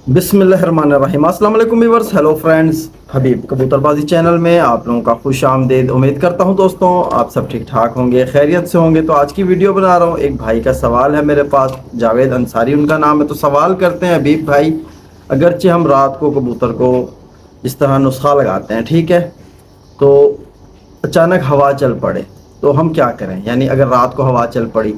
बिस्मिल्लाहिर्रहमानिर्रहीम। अस्सलाम वालेकुम व्यूअर्स, हेलो फ्रेंड्स, हबीब कबूतरबाजी चैनल में आप लोगों का खुश आमदीद। उम्मीद करता हूं दोस्तों आप सब ठीक ठाक होंगे, खैरियत से होंगे। तो आज की वीडियो बना रहा हूं, एक भाई का सवाल है मेरे पास, जावेद अंसारी उनका नाम है। तो सवाल करते हैं, हबीब भाई, अगरचे हम रात को कबूतर को इस तरह नुस्खा लगाते हैं, ठीक है, तो अचानक हवा चल पड़े तो हम क्या करें? यानी अगर रात को हवा चल पड़ी,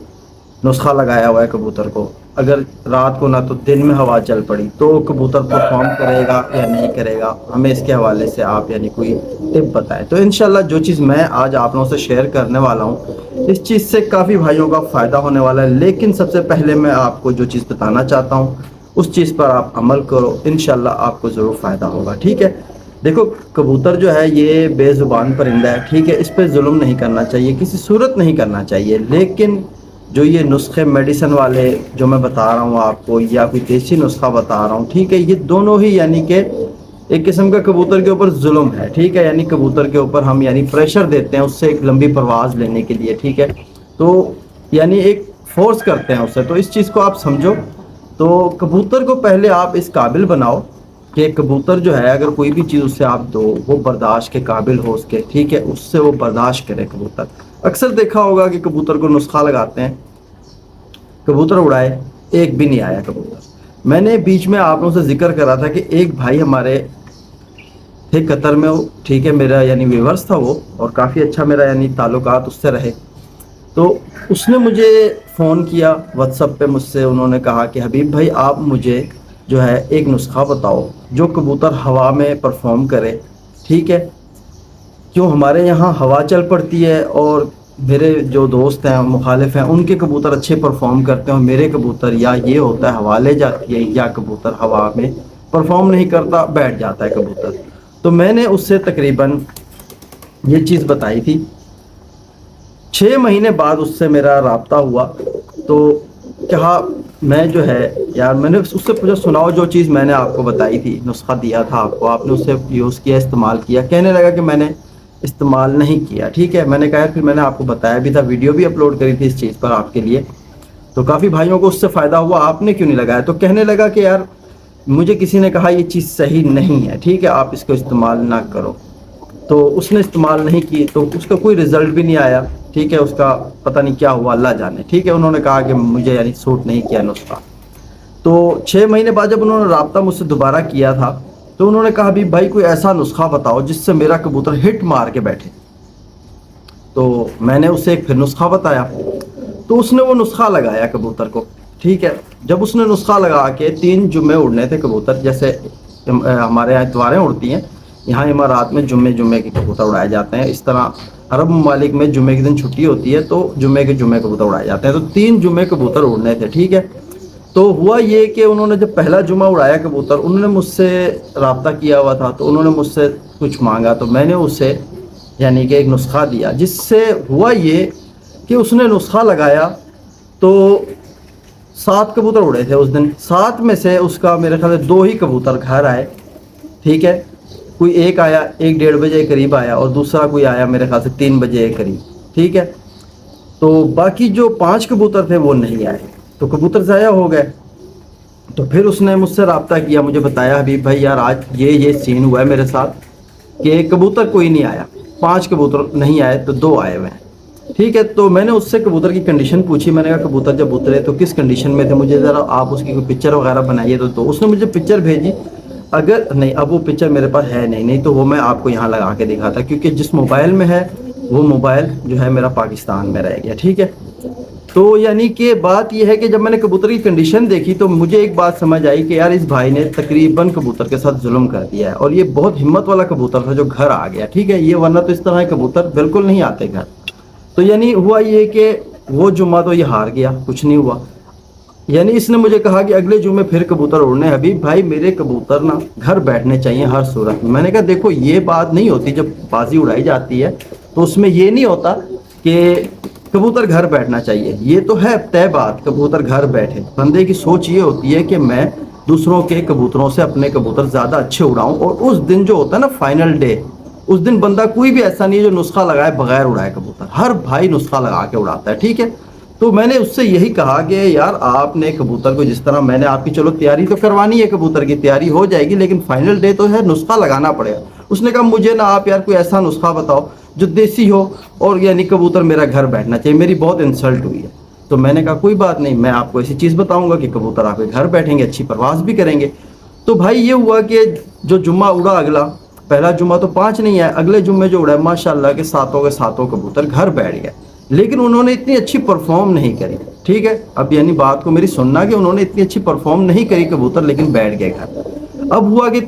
नुस्खा लगाया हुआ है कबूतर को, अगर रात को ना तो दिन में हवा चल पड़ी तो कबूतर परफॉर्म करेगा या नहीं करेगा? हमें इसके हवाले से आप यानी कोई टिप बताएं। तो इंशाल्लाह जो चीज़ मैं आज आप लोगों से शेयर करने वाला हूँ, इस चीज़ से काफ़ी भाइयों का फ़ायदा होने वाला है। लेकिन सबसे पहले मैं आपको जो चीज़ बताना चाहता हूँ उस चीज़ पर आप अमल करो, इंशाल्लाह आपको ज़रूर फ़ायदा होगा, ठीक है। देखो, कबूतर जो है ये बेज़ुबान परिंदा है, ठीक है, इस पर जुल्म नहीं करना चाहिए, किसी सूरत नहीं करना चाहिए। लेकिन जो ये नुस्खे मेडिसिन वाले जो मैं बता रहा हूँ आपको, या कोई देसी नुस्खा बता रहा हूँ, ठीक है, ये दोनों ही यानी कि एक किस्म का कबूतर के ऊपर जुल्म है, ठीक है। यानी कबूतर के ऊपर हम यानी प्रेशर देते हैं उससे एक लंबी परवाज़ लेने के लिए, ठीक है, तो यानी एक फोर्स करते हैं उससे। तो इस चीज़ को आप समझो। तो कबूतर को पहले आप इस काबिल बनाओ कि कबूतर जो है अगर कोई भी चीज़ उससे आप दो वो बर्दाश्त के काबिल हो उसके, ठीक है, उससे वो बर्दाश्त करे कबूतर। अक्सर देखा होगा कि कबूतर को नुस्खा लगाते हैं, कबूतर उड़ाए, एक भी नहीं आया कबूतर। मैंने बीच में आप लोगों से जिक्र करा था कि एक भाई हमारे थे कतर में, वो ठीक है, मेरा यानी व्यूअर्स था वो, और काफ़ी अच्छा मेरा यानी ताल्लुकात उससे रहे। तो उसने मुझे फ़ोन किया व्हाट्सएप पे मुझसे, उन्होंने कहा कि हबीब भाई आप मुझे जो है एक नुस्खा बताओ जो कबूतर हवा में परफॉर्म करे, ठीक है। क्यों हमारे यहाँ हवा चल पड़ती है और मेरे जो दोस्त हैं मुखालिफ हैं उनके कबूतर अच्छे परफॉर्म करते हैं, और मेरे कबूतर या ये होता है हवा ले जाती है या कबूतर हवा में परफॉर्म नहीं करता, बैठ जाता है कबूतर। तो मैंने उससे तकरीबन ये चीज़ बताई थी। 6 महीने बाद उससे मेरा राब्ता हुआ, तो कहा मैं जो है यार, मैंने उससे पूछा सुनाओ जो चीज़ मैंने आपको बताई थी, नुस्खा दिया था आपको, आपने उससे यूज़ किया, इस्तेमाल किया? कहने लगा कि मैंने इस्तेमाल नहीं किया, ठीक है। मैंने कहा फिर मैंने आपको बताया भी था, वीडियो भी अपलोड करी थी इस चीज़ पर आपके लिए, तो काफ़ी भाइयों को उससे फ़ायदा हुआ, आपने क्यों नहीं लगाया? तो कहने लगा कि यार मुझे किसी ने कहा ये चीज़ सही नहीं है, ठीक है, आप इसको इस्तेमाल ना करो। तो उसने इस्तेमाल नहीं की तो उसका कोई रिज़ल्ट भी नहीं आया, ठीक है, उसका पता नहीं क्या हुआ, अल्लाह जाने, ठीक है। उन्होंने कहा कि मुझे यानी सूट नहीं किया नुस्खा। तो 6 महीने बाद जब उन्होंने राब्ता मुझसे दोबारा किया था तो उन्होंने कहा अभी भाई कोई ऐसा नुस्खा बताओ जिससे मेरा कबूतर हिट मार के बैठे। तो मैंने उसे एक फिर नुस्खा बताया, तो उसने वो नुस्खा लगाया कबूतर को, ठीक है। जब उसने नुस्खा लगा के 3 जुम्मे उड़ने थे कबूतर, जैसे हमारे यहाँ इतवारें उड़ती हैं, यहाँ इमारात में जुम्मे के कबूतर उड़ाए जाते हैं। इस तरह अरब ममालिक में जुम्मे के दिन छुट्टी होती है तो जुम्मे के कबूतर उड़ाए जाते हैं। तो 3 जुम्मे कबूतर उड़ने थे, ठीक है। तो हुआ ये कि उन्होंने जब पहला जुम्मा उड़ाया कबूतर, उन्होंने मुझसे रब्ता किया हुआ था, तो उन्होंने मुझसे कुछ मांगा, तो मैंने उसे यानी कि एक नुस्खा दिया, जिससे हुआ ये कि उसने नुस्खा लगाया तो 7 कबूतर उड़े थे उस दिन। 7 में से उसका मेरे ख्याल से 2 ही कबूतर घर आए, ठीक है। कोई एक आया 1-1:30 बजे करीब आया, और दूसरा कोई आया मेरे ख्याल से 3 बजे करीब, ठीक है। तो बाकी जो 5 कबूतर थे वो नहीं आए, तो कबूतर ज़ाया हो गए। तो फिर उसने मुझसे रब्ता किया, मुझे बताया हबीब भाई यार आज ये सीन हुआ है मेरे साथ कि कबूतर कोई नहीं आया, 5 कबूतर नहीं आए तो 2 आए हुए हैं, ठीक है। तो मैंने उससे कबूतर की कंडीशन पूछी, मैंने कहा कबूतर जब उतरे तो किस कंडीशन में थे, मुझे ज़रा आप उसकी कोई पिक्चर वगैरह बनाइए। तो उसने मुझे पिक्चर भेजी, अगर नहीं अब वो पिक्चर मेरे पास है नहीं तो वो मैं आपको यहाँ लगा के दिखाता, क्योंकि जिस मोबाइल में है वो मोबाइल जो है मेरा पाकिस्तान में रह गया, ठीक है। तो यानी कि बात यह है कि जब मैंने कबूतर की कंडीशन देखी तो मुझे एक बात समझ आई कि यार इस भाई ने तकरीबन कबूतर के साथ जुल्म कर दिया है, और ये बहुत हिम्मत वाला कबूतर था जो घर आ गया, ठीक है। ये वरना तो इस तरह के कबूतर बिल्कुल नहीं आते घर। तो यानी हुआ ये कि वो जुम्मा तो ये हार गया, कुछ नहीं हुआ। यानी इसने मुझे कहा कि अगले जुम्मे फिर कबूतर उड़ने। हबीब भाई मेरे कबूतर ना घर बैठने चाहिए हर सूरत में। मैंने कहा देखो ये बात नहीं होती, जब बाजी उड़ाई जाती है तो उसमें ये नहीं होता कि कबूतर घर बैठना चाहिए, ये तो है तय बात कबूतर घर बैठे। बंदे की सोच ये होती है कि मैं दूसरों के कबूतरों से अपने कबूतर ज़्यादा अच्छे उड़ाऊं, और उस दिन जो होता है ना फाइनल डे, उस दिन बंदा कोई भी ऐसा नहीं है जो नुस्खा लगाए बगैर उड़ाए कबूतर, हर भाई नुस्खा लगा के उड़ाता है, ठीक है। تو میں نے اس سے یہی کہا کہ یار آپ نے کبوتر کو جس طرح میں نے آپ کی چلو تیاری تو کروانی ہے، کبوتر کی تیاری ہو جائے گی لیکن فائنل ڈے تو ہے، نسخہ لگانا پڑے گا۔ اس نے کہا مجھے نا آپ یار کوئی ایسا نسخہ بتاؤ جو دیسی ہو اور یعنی کبوتر میرا گھر بیٹھنا چاہیے، میری بہت انسلٹ ہوئی ہے۔ تو میں نے کہا کوئی بات نہیں، میں آپ کو ایسی چیز بتاؤں گا کہ کبوتر آپ کے گھر بیٹھیں گے، اچھی پرواز بھی کریں گے۔ تو بھائی یہ ہوا کہ جو جمعہ اڑا اگلا، پہلا جمعہ تو 5 نہیں ہے، اگلے جمعے جو اڑا ہے ماشاءاللہ کے ساتوں کبوتر گھر بیٹھ گئے، لیکن انہوں نے اتنی اچھی پرفارم نہیں کری، ٹھیک ہے۔ اب یعنی بات کو میری سننا کہ انہوں نے اتنی اچھی پرفارم نہیں کری کبوتر، لیکن بیٹھ گئے گھر۔ اب ہوا کہ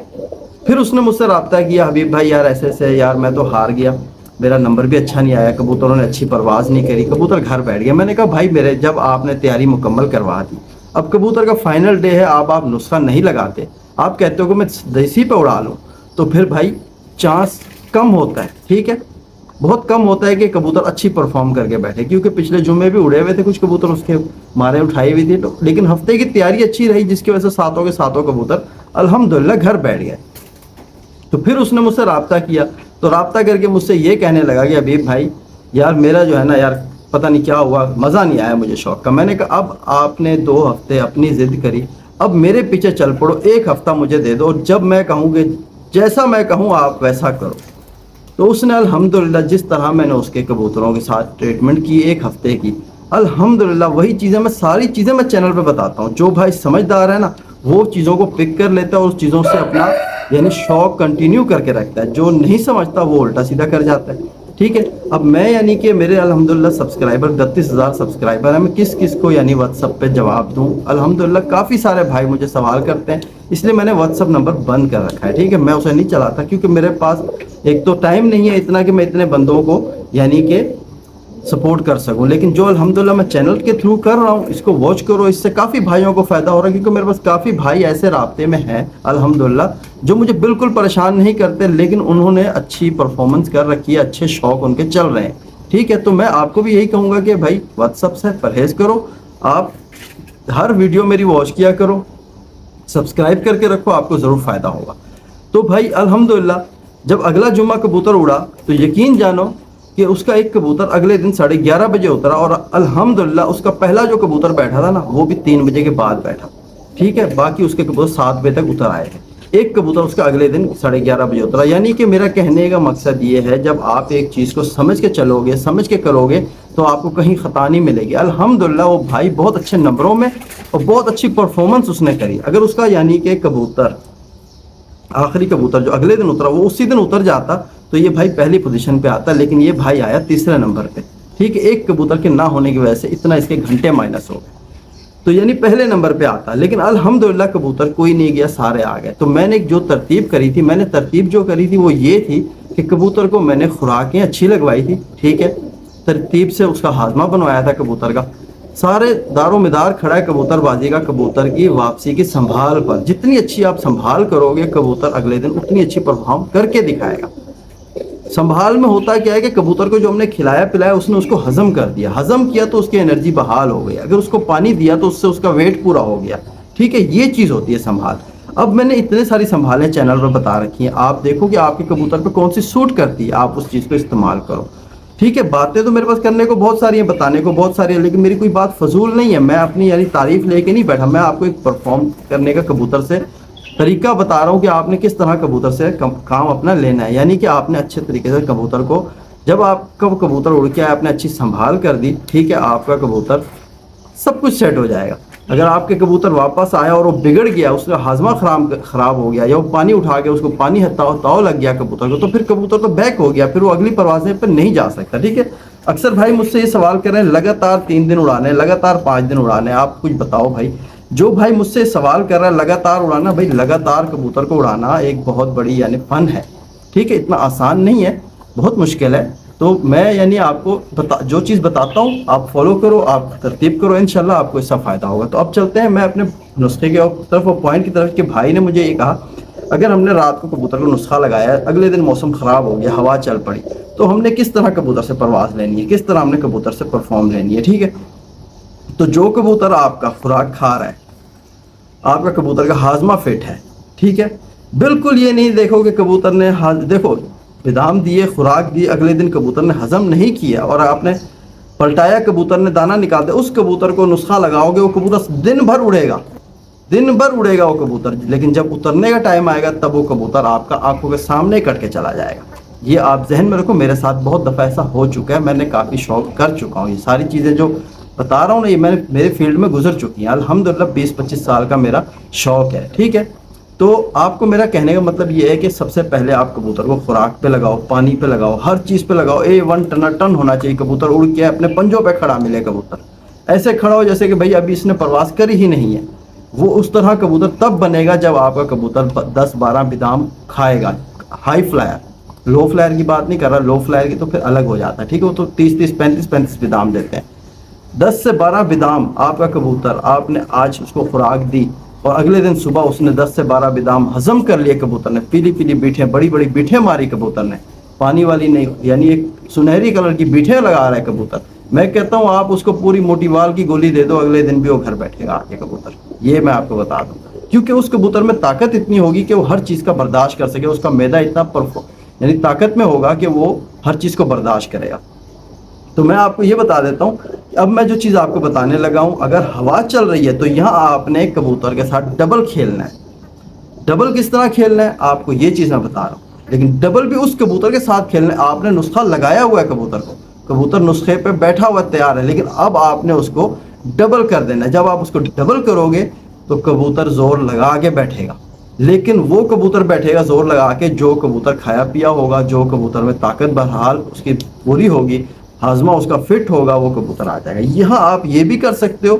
پھر اس نے مجھ سے رابطہ کیا، حبیب بھائی یار ایسے ایسے، یار میں تو ہار گیا، میرا نمبر بھی اچھا نہیں آیا، کبوتروں نے اچھی پرواز نہیں کری، کبوتر گھر بیٹھ گیا۔ میں نے کہا بھائی میرے جب آپ نے تیاری مکمل کروا دی، اب کبوتر کا فائنل ڈے ہے، آپ نسخہ نہیں لگاتے، آپ کہتے ہو کہ میں دیسی پہ اڑا لوں، تو پھر بھائی چانس کم ہوتا ہے، ٹھیک ہے، بہت کم ہوتا ہے کہ کبوتر اچھی پرفارم کر کے بیٹھے، کیونکہ پچھلے جمعے بھی اڑے ہوئے تھے کچھ کبوتر، اس کے مارے اٹھائی ہوئی تھی، تو لیکن ہفتے کی تیاری اچھی رہی جس کی وجہ سے ساتوں کے ساتوں کبوتر الحمدللہ گھر بیٹھ گئے۔ تو پھر اس نے مجھ سے رابطہ کیا، تو رابطہ کر کے مجھ سے یہ کہنے لگا کہ حبیب بھائی یار میرا جو ہے نا یار پتہ نہیں کیا ہوا، مزہ نہیں آیا مجھے شوق کا۔ میں نے کہا اب آپ نے 2 ہفتے اپنی ضد کری، اب میرے پیچھے چل پڑو، 1 ہفتہ مجھے دے دو، اور جب میں کہوں کہ جیسا میں کہوں آپ ویسا کرو۔ تو اس نے الحمدللہ جس طرح میں نے اس کے کبوتروں کے ساتھ ٹریٹمنٹ کی 1 ہفتے کی، الحمدللہ وہی چیزیں میں ساری چیزیں میں چینل پہ بتاتا ہوں۔ جو بھائی سمجھدار ہے نا وہ چیزوں کو پک کر لیتا ہے اور اس چیزوں سے اپنا یعنی شوق کنٹینیو کر کے رکھتا ہے، جو نہیں سمجھتا وہ الٹا سیدھا کر جاتا ہے، ٹھیک ہے۔ اب میں یعنی کہ میرے الحمدللہ سبسکرائبر 32,000 سبسکرائبر ہیں، میں کس کس کو یعنی واٹس ایپ پہ جواب دوں؟ الحمدللہ کافی سارے بھائی مجھے سوال کرتے ہیں، اس لیے میں نے واٹس ایپ نمبر بند کر رکھا ہے، ٹھیک ہے، میں اسے نہیں چلاتا کیونکہ میرے پاس ایک تو ٹائم نہیں ہے اتنا کہ میں اتنے بندوں کو یعنی کہ سپورٹ کر سکوں، لیکن جو الحمدللہ میں چینل کے تھرو کر رہا ہوں اس کو واچ کرو، اس سے کافی بھائیوں کو فائدہ ہو رہا ہے، کیونکہ میرے پاس کافی بھائی ایسے رابطے میں ہیں الحمدللہ جو مجھے بالکل پریشان نہیں کرتے، لیکن انہوں نے اچھی پرفارمنس کر رکھی ہے، اچھے شوق ان کے چل رہے ہیں، ٹھیک ہے۔ تو میں آپ کو بھی یہی کہوں گا کہ بھائی واٹس ایپ سے پرہیز کرو، آپ ہر ویڈیو میری واچ کیا کرو، سبسکرائب کر کے رکھو، آپ کو ضرور فائدہ ہوگا۔ تو بھائی الحمدللہ جب اگلا جمعہ کبوتر اڑا تو یقین جانو کہ اس کا ایک کبوتر اگلے دن 11:30 بجے اترا، اور الحمدللہ اس کا پہلا جو کبوتر بیٹھا تھا نا وہ بھی 3 بجے کے بعد بیٹھا، ٹھیک ہے، باقی اس کے کبوتر 7 بجے تک اتر آئے تھے، ایک کبوتر اس کا اگلے دن 11:30 بجے اترا۔ یعنی کہ میرا کہنے کا مقصد یہ ہے جب آپ ایک چیز کو سمجھ کے چلو گے، سمجھ کے کرو گے تو آپ کو کہیں خطا نہیں ملے گی۔ الحمدللہ وہ بھائی بہت اچھے نمبروں میں اور بہت اچھی پرفارمنس اس نے کری۔ اگر اس کا یعنی کہ کبوتر آخری کبوتر جو اگلے دن اترا وہ اسی دن اتر جاتا تو یہ بھائی پہلی پوزیشن پہ آتا، لیکن یہ بھائی آیا 3رے نمبر پہ، ٹھیک ہے، ایک کبوتر کے نہ ہونے کی وجہ سے اتنا اس کے گھنٹے مائنس ہو گئے، تو یعنی پہلے نمبر پہ آتا، لیکن الحمدللہ کبوتر کوئی نہیں گیا، سارے آ گئے۔ تو میں نے جو ترتیب کری تھی، میں نے ترتیب جو کری تھی وہ یہ تھی کہ کبوتر کو میں نے خوراکیں اچھی لگوائی تھی، ٹھیک ہے، ترتیب سے اس کا ہاضمہ بنوایا تھا کبوتر کا، سارے دار و مدار کھڑا ہے کبوتر بازی کا، کبوتر کی واپسی کی سنبھال پر، جتنی اچھی آپ سنبھال کرو گے کبوتر اگلے دن اتنی اچھی پرفارم کر کے دکھائے گا۔ سنبھال میں ہوتا کیا ہے کہ کبوتر کو جو ہم نے کھلایا پلایا اس نے اس کو ہضم کر دیا، ہضم کیا تو اس کی انرجی بحال ہو گئی، اگر اس کو پانی دیا تو اس سے اس کا ویٹ پورا ہو گیا، ٹھیک ہے، یہ چیز ہوتی ہے سنبھال۔ اب میں نے اتنے ساری سنبھالیں چینل پر بتا رکھی ہیں، آپ دیکھو کہ آپ کے کبوتر پہ کون سی سوٹ کرتی ہے، آپ اس چیز کو استعمال کرو، ٹھیک ہے۔ باتیں تو میرے پاس کرنے کو بہت ساری ہیں، بتانے کو بہت ساری ہیں، لیکن میری کوئی بات فضول نہیں ہے، میں اپنی یعنی تعریف لے کے نہیں بیٹھا، میں آپ کو ایک پرفارم کرنے کا کبوتر سے طریقہ بتا رہا ہوں کہ آپ نے کس طرح کبوتر سے کام اپنا لینا ہے، یعنی کہ آپ نے اچھے طریقے سے کبوتر کو، جب آپ کا کبوتر اڑ کے آیا آپ نے اچھی سنبھال کر دی، ٹھیک ہے، آپ کا کبوتر سب کچھ سیٹ ہو جائے گا۔ اگر آپ کے کبوتر واپس آیا اور وہ بگڑ گیا، اس کا ہاضمہ خراب ہو گیا، یا وہ پانی اٹھا کے اس کو پانی تاؤ لگ گیا کبوتر کو، تو پھر کبوتر تو بیک ہو گیا، پھر وہ اگلی پروازیں پہ نہیں جا سکتا، ٹھیک ہے۔ اکثر بھائی مجھ سے یہ سوال کر رہے ہیں لگاتار 3 دن اڑانے، لگاتار 5 دن اڑانے، آپ کچھ بتاؤ بھائی۔ جو بھائی مجھ سے سوال کر رہا ہے لگاتار اڑانا، بھائی لگاتار کبوتر کو اڑانا ایک بہت بڑی یعنی فن ہے، ٹھیک ہے، اتنا آسان نہیں ہے، بہت مشکل ہے۔ تو میں یعنی آپ کو جو چیز بتاتا ہوں آپ فالو کرو، آپ ترتیب کرو، انشاءاللہ آپ کو اس سے فائدہ ہوگا۔ تو اب چلتے ہیں میں اپنے نسخے کی طرف اور پوائنٹ کی طرف، کہ بھائی نے مجھے یہ کہا اگر ہم نے رات کو کبوتر کو نسخہ لگایا ہے، اگلے دن موسم خراب ہو گیا، ہوا چل پڑی، تو ہم نے کس طرح کبوتر سے پرواز لینی ہے، کس طرح ہم نے کبوتر سے پرفارم لینی ہے، ٹھیک ہے۔ تو جو کبوتر آپ کا خوراک کھا رہا ہے، آپ کا کبوتر کا ہاضمہ فٹ ہے، ٹھیک ہے، بالکل یہ نہیں دیکھو کہ کبوتر نے دیکھو بادام دیے، خوراک دی، اگلے دن کبوتر نے ہضم نہیں کیا اور آپ نے पलटाया, कबूतर ने दाना निकाल दिया, उस कबूतर को नुस्खा लगाओगे, वो कबूतर दिन भर उड़ेगा, दिन भर उड़ेगा वो कबूतर, लेकिन जब उतरने का टाइम आएगा तब वो कबूतर आपका आंखों के सामने कट के चला जाएगा। ये आप जहन में रखो, मेरे साथ बहुत दफ़ा ऐसा हो चुका है, मैंने काफ़ी शौक कर चुका हूँ। ये सारी चीज़ें जो बता रहा हूँ ना, ये मैंने मेरे फील्ड में गुजर चुकी हैं। अल्हम्दुलिल्लाह 20-25 साल का मेरा शौक है, ठीक है। तो आपको मेरा कहने का मतलब ये है कि सबसे पहले आप कबूतर को खुराक पे लगाओ, पानी पे लगाओ, हर चीज़ पे लगाओ। A1 टनाटन होना चाहिए कबूतर, उड़ के अपने पंजों पे खड़ा मिले कबूतर, ऐसे खड़ा हो जैसे कि भाई अभी इसने परवास करी ही नहीं है। वो उस तरह कबूतर तब बनेगा जब आपका कबूतर 10-12 बादाम खाएगा। हाई फ्लायर, लो फ्लायर की बात नहीं कर रहा, लो फ्लायर की तो फिर अलग हो जाता है, ठीक है, वो तो 30-30, 35-35 बादाम देते हैं। 10 से 12 बादाम आपका कबूतर, आपने आज उसको खुराक दी और अगले दिन सुबह उसने 10 से 12 बादाम हजम कर लिए कबूतर ने, पीली पीली बीठें, बड़ी बड़ी बीठें मारी कबूतर ने, पानी वाली नहीं, यानी एक सुनहरी कलर की बीठें लगा रहा है कबूतर। मैं कहता हूँ आप उसको पूरी मोटीवाल की गोली दे दो, अगले दिन भी वो घर बैठेगा आके कबूतर, ये मैं आपको बता दूँ। क्योंकि उस कबूतर में ताकत इतनी होगी कि वो हर चीज़ का बर्दाश्त कर सके, उसका मैदा इतना यानी ताकत में होगा कि वो हर चीज़ को बर्दाश्त करेगा। तो मैं आपको ये बता देता हूँ, अब मैं जो चीज़ आपको बताने लगा हूँ, अगर हवा चल रही है तो यहाँ आपने कबूतर के साथ डबल खेलना है। डबल किस तरह खेलना है आपको ये चीज़ मैं बता रहा हूँ, लेकिन डबल भी उस कबूतर के साथ खेलना है। आपने नुस्खा लगाया हुआ है कबूतर को, कबूतर नुस्खे पे बैठा हुआ तैयार है, लेकिन अब आपने उसको डबल कर देना है। जब आप उसको डबल करोगे तो कबूतर जोर लगा के बैठेगा, लेकिन वो कबूतर बैठेगा जोर लगा के जो कबूतर खाया पिया होगा, जो कबूतर में ताकत बहरहाल उसकी पूरी होगी, हाजमा उसका फिट होगा, वो कबूतर आ जाएगा। यहाँ आप ये भी कर सकते हो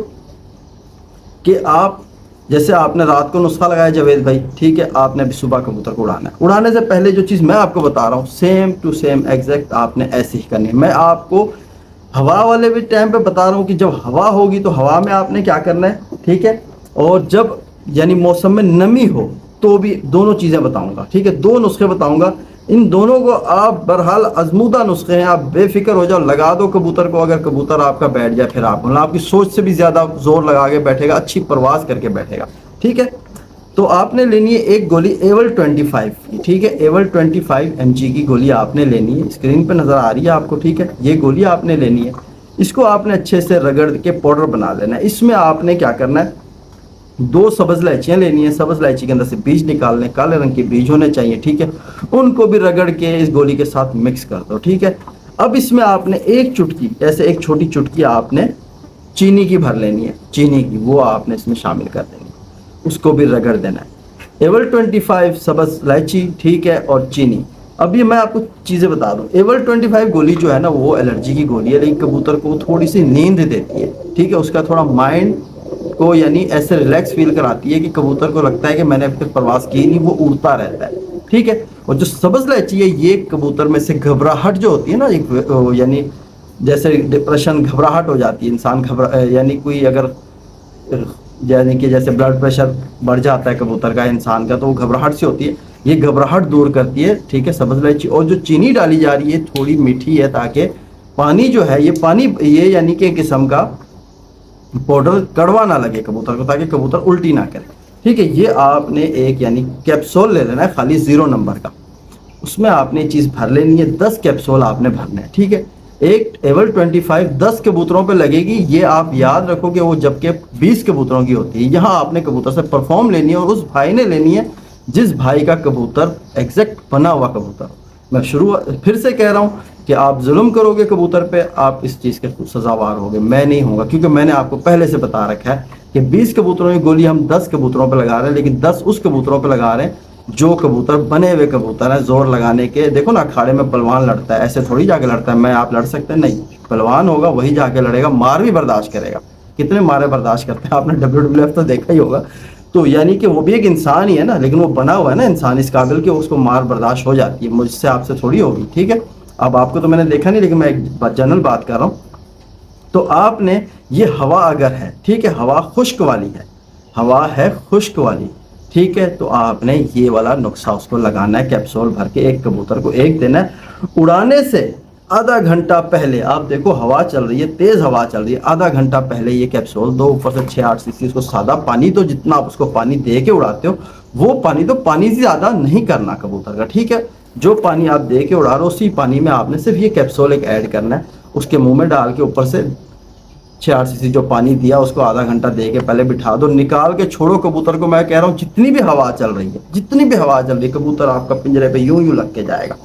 कि आप जैसे आपने रात को नुस्खा लगाया जावेद भाई, ठीक है, आपने अभी सुबह कबूतर को उड़ाना है। उड़ाने से पहले जो चीज़ मैं आपको बता रहा हूँ सेम टू सेम एग्जैक्ट आपने ऐसे ही करनी है। मैं आपको हवा वाले भी टाइम पे बता रहा हूँ कि जब हवा होगी तो हवा में आपने क्या करना है, ठीक है, और जब यानी मौसम में नमी हो तो भी दोनों चीज़ें बताऊँगा, ठीक है, 2 नुस्खे बताऊँगा। इन दोनों को आप बहरहाल आजमूदा नुस्खे हैं, आप बेफिक्र हो जाओ, लगा दो कबूतर को। अगर कबूतर आपका बैठ जाए फिर आप आपकी सोच से भी ज़्यादा जोर लगा के बैठेगा, अच्छी परवाज करके बैठेगा, ठीक है। तो आपने लेनी है एक गोली एवल 25 की, ठीक है, एवल 25 mg की गोली आपने लेनी है, स्क्रीन पे नज़र आ रही है आपको, ठीक है, ये गोली आपने लेनी है। इसको आपने अच्छे से रगड़ के पाउडर बना लेना है। इसमें आपने क्या करना है, 2 सब्ज़ इलायचियाँ लेनी है, सब्ज़ इलायची के अंदर से बीज निकालने, काले रंग के बीज होने चाहिए, ठीक है, उनको भी रगड़ के इस गोली के साथ मिक्स कर दो, ठीक है। अब इसमें आपने एक चुटकी, ऐसे एक छोटी चुटकी आपने चीनी की भर लेनी है, चीनी की, वो आपने इसमें शामिल कर देनी है, उसको भी रगड़ देना है। एवल 25 सब्ज़ इलायची, ठीक है, और चीनी। अब ये मैं आपको चीज़ें बता दूँ, एवल 25 गोली जो है ना वो एलर्जी की गोली है, लेकिन कबूतर को थोड़ी सी नींद देती है, ठीक है, उसका थोड़ा माइंड को यानी ऐसे रिलैक्स फील कराती है कि कबूतर को लगता है कि मैंने अब तक प्रवास की नहीं, वो उड़ता रहता है, ठीक है। और जो सब्ज़ इलायची है ये कबूतर में से घबराहट जो होती है ना, एक यानी जैसे डिप्रेशन, घबराहट हो जाती है, इंसान यानी कोई अगर यानी कि जैसे ब्लड प्रेशर बढ़ जाता है कबूतर का, इंसान का, तो वो घबराहट से होती है, ये घबराहट दूर करती है, ठीक है, सब्ज़ इलायची। और जो चीनी डाली जा रही है थोड़ी मीठी है, ताकि पानी जो है ये पानी ये यानी कि किस्म का पाउडर कड़वा ना लगे कबूतर को, ताकि कबूतर उल्टी ना करे, ठीक है। ये आपने एक यानी कैप्सूल ले लेना है खाली 0 नंबर का, उसमें आपने चीज़ भर लेनी है, 10 कैप्सूल आपने भरना है, ठीक है। एक एवल 25 10 कबूतरों पे लगेगी, ये आप याद रखो कि वो जबकि 20 कबूतरों की होती है। यहाँ आपने कबूतर से परफॉर्म लेनी है और उस भाई ने लेनी है जिस भाई का कबूतर एग्जैक्ट बना हुआ कबूतर। मैं फिर से कह रहा हूँ कि आप जुल्म करोगे कबूतर पे, आप इस चीज़ के सजावार होगे, मैं नहीं होगा, क्योंकि मैंने आपको पहले से बता रखा है कि 20 कबूतरों की गोली हम 10 कबूतरों पे लगा रहे हैं, लेकिन 10 उस कबूतरों पे लगा रहे हैं जो कबूतर बने हुए कबूतर हैं, जोर लगाने के। देखो ना, अखाड़े में पहलवान लड़ता है, ऐसे थोड़ी जाके लड़ता है, मैं आप लड़ सकते हैं, नहीं, पहलवान होगा वही जाके लड़ेगा, मार भी बर्दाश्त करेगा। कितने मारे बर्दाश्त करते हैं, आपने WWF तो देखा ही होगा। तो यानी कि वो भी एक इंसान ही है ना, लेकिन वो बना हुआ है ना इंसान इस काबिल कि उसको मार बर्दाश्त हो जाती है, मुझसे आपसे थोड़ी होगी, ठीक है। अब आपको तो मैंने देखा नहीं, लेकिन मैं एक जनरल बात कर रहा हूँ। तो आपने ये हवा अगर है, ठीक है, हवा खुश्क वाली है, हवा है खुश्क वाली, ठीक है, तो आपने ये वाला नुस्खा उसको लगाना है, कैप्सूल भर के एक कबूतर को एक देना है। उड़ाने से आधा घंटा पहले, आप देखो हवा चल रही है, तेज़ हवा चल रही है, आधा घंटा पहले ये कैप्सूल दो, ऊपर से 6-8 सीसी उसको सादा पानी, तो जितना आप उसको पानी दे के उड़ाते हो वो पानी, तो पानी से ज़्यादा नहीं करना कबूतर का, ठीक है। जो पानी आप दे के उड़ा रहे हो उसी पानी में आपने सिर्फ ये कैप्सूल एक ऐड करना है उसके मुंह में डाल के ऊपर से 6-8 सीसी जो पानी दिया उसको आधा घंटा दे के पहले बिठा दो, निकाल के छोड़ो कबूतर को। मैं कह रहा हूँ जितनी भी हवा चल रही है, जितनी भी हवा चल रही है, कबूतर आपका पिंजरे पे यूं यूं लग के जाएगा,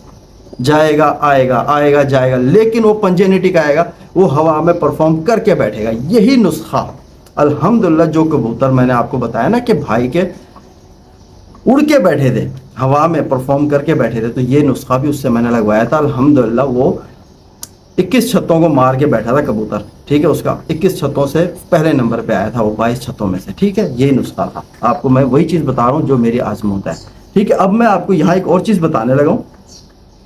जाएगा आएगा, आएगा जाएगा, लेकिन वो पंजे नहीं टिकाएगा, वो हवा में परफॉर्म करके बैठेगा। यही नुस्खा अल्हम्दुलिल्लाह, जो कबूतर मैंने आपको बताया ना कि भाई के उड़ के बैठे थे, हवा में परफॉर्म करके बैठे थे, तो ये नुस्खा भी उससे मैंने लगवाया था। अल्हम्दुलिल्लाह वो 21 छतों को मार के बैठा था कबूतर, ठीक है। उसका 21 छतों से पहले नंबर पे आया था वो 22 छतों में से, ठीक है। यही नुस्खा था, आपको मैं वही चीज़ बता रहा हूँ जो मेरी आजमूद है, ठीक है। अब मैं आपको यहाँ एक और चीज़ बताने लगा हूँ।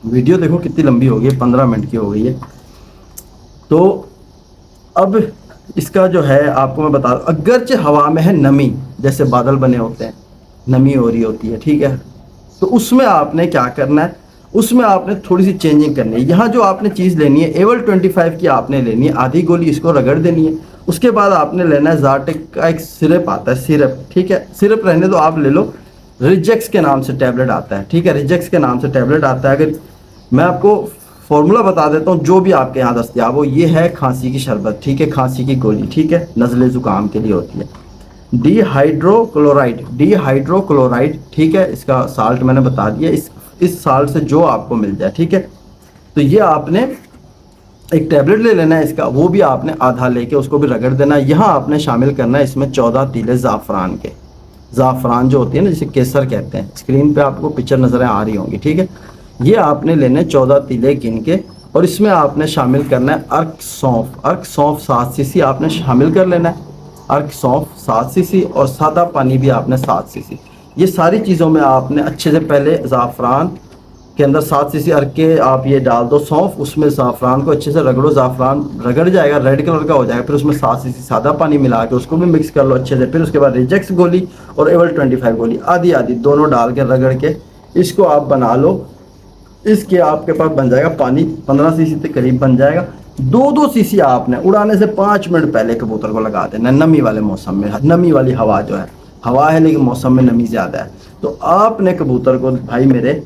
वीडियो देखो कितनी लंबी हो गई है, 15 मिनट की हो गई है। तो अब इसका जो है आपको मैं बता, अगरचे हवा में है नमी, जैसे बादल बने होते हैं, नमी हो रही होती है, ठीक है, तो उसमें आपने क्या करना है, उसमें आपने थोड़ी सी चेंजिंग करनी है। यहाँ जो आपने चीज़ लेनी है एवल 25 की आपने लेनी है, आधी गोली इसको रगड़ देनी है। उसके बाद आपने लेना है ज़ाटेक का एक सिरप आता है, सिरप, ठीक है। सिरप रहने दो, आप ले लो, रिजेक्स के नाम से टैबलेट आता है, ठीक है, रिजेक्स के नाम से टैबलेट आता है। अगर मैं आपको फॉर्मूला बता देता हूँ जो भी आपके यहाँ दस्तियाब हो, ये है खांसी की शरबत, ठीक है, खांसी की गोली, ठीक है, नज़ले ज़ुकाम के लिए होती है। डिहाइड्रोक्लोराइड, ठीक है, इसका साल्ट मैंने बता दिया, इस साल्ट से जो आपको मिल जाए, ठीक है। तो ये आपने एक टैबलेट ले लेना है इसका, वो भी आपने आधा लेके उसको भी रगड़ देना है। यहाँ आपने शामिल करना है इसमें 14 तीले ज़ाफ़रान के, ज़ाफ़रान जो होती है ना, जिसे केसर कहते हैं, स्क्रीन पे आपको पिक्चर नज़रें आ रही होंगी, ठीक है। ये आपने लेने 14 तीले गिन के, और इसमें आपने शामिल करना है अर्क सौंफ 7 सीसी आपने शामिल कर लेना है, अर्क सौंफ 7 सीसी, और सादा पानी भी आपने 7 सीसी। ये सारी चीज़ों में आपने अच्छे से पहले ज़ाफ़रान के अंदर 7 सीसी अर्क के आप ये डाल दो सौंफ, उसमें ज़ाफ़रान को अच्छे से रगड़ो, ज़ाफ़रान रगड़ जाएगा, रेड कलर का हो जाएगा, फिर उसमें 7 सीसी सादा पानी मिला के उसको भी मिक्स कर लो अच्छे से। फिर उसके बाद रिजेक्स गोली और एवल 25 गोली आधी आधी दोनों डाल के रगड़ के इसको आप बना लो। इसके आपके पास बन जाएगा पानी 15 सीसी के करीब बन जाएगा। 2-2 सीसी आपने उड़ाने से 5 मिनट पहले कबूतर को लगा देना, नमी वाले मौसम में, नमी वाली हवा जो है, हवा है लेकिन मौसम में नमी ज़्यादा है, तो आपने कबूतर को भाई मेरे,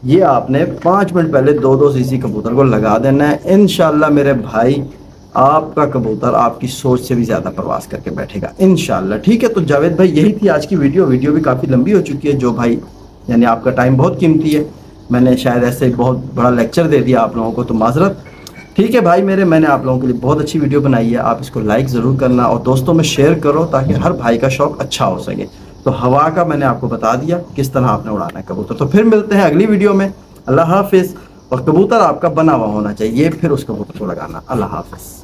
ये आपने 5 मिनट पहले 2-2 सीसी कबूतर को लगा देना है। इंशाल्लाह मेरे भाई आपका कबूतर आपकी सोच से भी ज़्यादा प्रवास करके बैठेगा इंशाल्लाह, ठीक है। तो जावेद भाई यही थी आज की वीडियो भी काफ़ी लंबी हो चुकी है, जो भाई यानी आपका टाइम बहुत कीमती है, मैंने शायद ऐसे बहुत बड़ा लेक्चर दे दिया आप लोगों को, तो माजरत, ठीक है भाई मेरे, मैंने आप लोगों के लिए बहुत अच्छी वीडियो बनाई है। आप इसको लाइक ज़रूर करना और दोस्तों में शेयर करो ताकि हर भाई का शौक़ अच्छा हो सके। तो हवा का मैंने आपको बता दिया किस तरह आपने उड़ाना है कबूतर। तो फिर मिलते हैं अगली वीडियो में, अल्लाह हाफिज़। और कबूतर आपका बना हुआ होना चाहिए, फिर उस कबूतर को लगाना। अल्लाह हाफिज़।